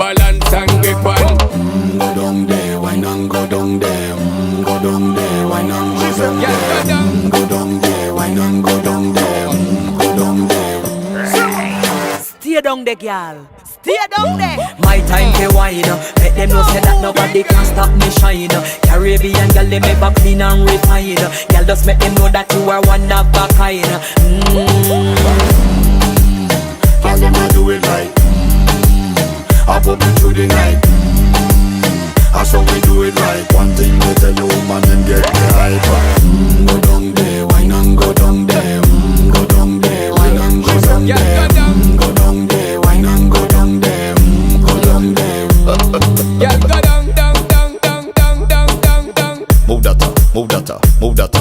balance and grip on. Go down there, why not go down there? Go down there, why not go down there? Go down there, why not go down there? Go down there. Stay down there, girl. Stay down there. My time to wine. Let them know say that nobody can stop me shine. Caribbean girl, they make up clean and refine. Girl, just make them know that you are one of a kind. Girl, them a do it right. I pop it through the night. That's how we do it right. One thing we tell you, man, and get the hype. Go down there, why not go down there? Go down there, why not go down there? Go down there, why not go down there? Go down there. Yeah, go down, down, down, down, down, down, down, down. Move that up, move that up, move that up.